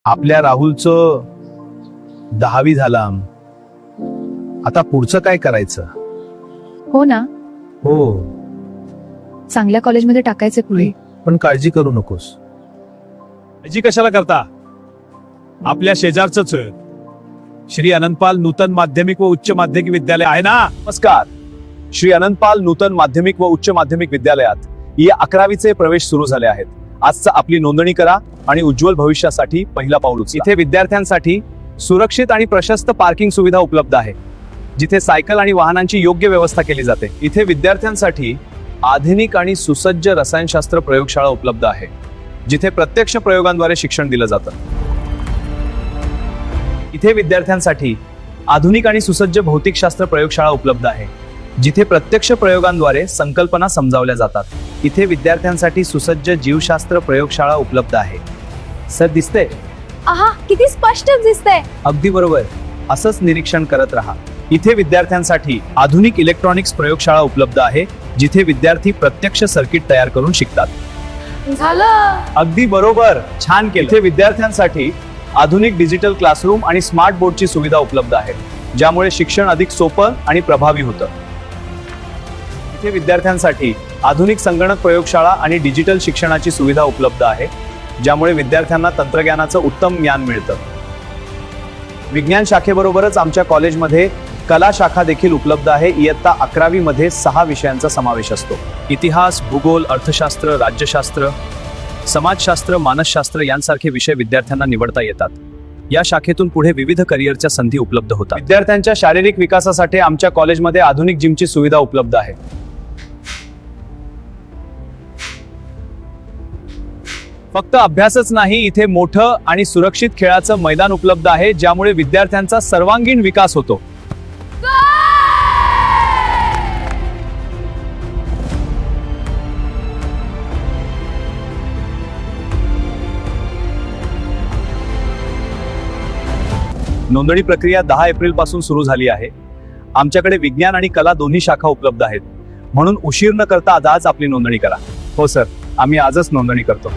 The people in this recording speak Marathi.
आपल्या राहुलचं 10वी झाला. आता पुढचं काय करायचं? हो ना, हो, चांगल्या कॉलेजमध्ये टाकायचे पुढे. पण काळजी करू नकोस. काळजी कशाला करता? आपल्या शेजारच श्री अनंतपाल नूतन माध्यमिक व उच्च माध्यमिक विद्यालय आहे ना. नमस्कार. श्री अनंतपाल नूतन माध्यमिक व उच्च माध्यमिक विद्यालयात या 11वीचे प्रवेश सुरू झाले आहेत. आजचा आपली नोंदणी करा आणि उज्ज्वल भविष्यासाठी पहिला पाऊल उचला. इथे विद्यार्थ्यांसाठी सुरक्षित आणि प्रशस्त पार्किंग सुविधा उपलब्ध आहे, जिथे सायकल आणि वाहनांची योग्य व्यवस्था केली जाते. इथे विद्यार्थ्यांसाठी आधुनिक आणि सुसज्ज रसायनशास्त्र प्रयोगशाळा उपलब्ध आहे, जिथे प्रत्यक्ष प्रयोगांद्वारे शिक्षण दिलं जातं. इथे विद्यार्थ्यांसाठी आधुनिक आणि सुसज्ज भौतिकशास्त्र प्रयोगशाळा उपलब्ध आहे, जिथे प्रत्यक्ष प्रयोगांद्वारे संकल्पना समजावल्या जातात. इथे विद्यार्थ्यांसाठी सुसज्ज जीवशास्त्र प्रयोगशाळा उपलब्ध आहे. सर, दिसतंय? आहा, किती स्पष्ट दिसतंय. अगदी बरोबर. असंच निरीक्षण करत राहा. इथे विद्यार्थ्यांसाठी आधुनिक इलेक्ट्रॉनिक्स प्रयोगशाळा उपलब्ध आहे, जिथे विद्यार्थी प्रत्यक्ष सर्किट तयार करून शिकतात. झालं. अगदी बरोबर, छान केलं. इथे विद्यार्थ्यांसाठी आधुनिक डिजिटल क्लासरूम आणि स्मार्ट बोर्डची सुविधा उपलब्ध आहे, ज्यामुळे शिक्षण अधिक सोपं आणि प्रभावी होतं. इथे विद्यार्थ्यांसाठी आधुनिक संगणक प्रयोगशाळा आणि डिजिटल शिक्षणाची सुविधा उपलब्ध आहे, ज्यामुळे विद्यार्थ्यांना तंत्रज्ञानाचं उत्तम ज्ञान मिळतं. विज्ञान शाखेबरोबरच आमच्या कॉलेजमध्ये कला शाखा देखील उपलब्ध आहे. इयत्ता 11वी मध्ये 6 विषयांचा समावेश असतो. इतिहास, भूगोल, अर्थशास्त्र, राज्यशास्त्र, समाजशास्त्र, मानसशास्त्र यांसारखे विषय विद्यार्थ्यांना निवडता येतात. या शाखेतून पुढे विविध करिअरच्या संधी उपलब्ध होतात. विद्यार्थ्यांच्या शारीरिक विकासासाठी आमच्या कॉलेजमध्ये आधुनिक जिमची सुविधा उपलब्ध आहे. फक्त अभ्यासच नाही, इथे मोठं आणि सुरक्षित खेळाचं मैदान उपलब्ध आहे, ज्यामुळे विद्यार्थ्यांचा सर्वांगीण विकास होतो. नोंदणी प्रक्रिया 10 एप्रिल पासून सुरू झाली आहे. आमच्याकडे विज्ञान आणि कला दोन्ही शाखा उपलब्ध आहेत, म्हणून उशीर न करता आज आपली नोंदणी करा. हो सर, आम्ही आजच नोंदणी करतो.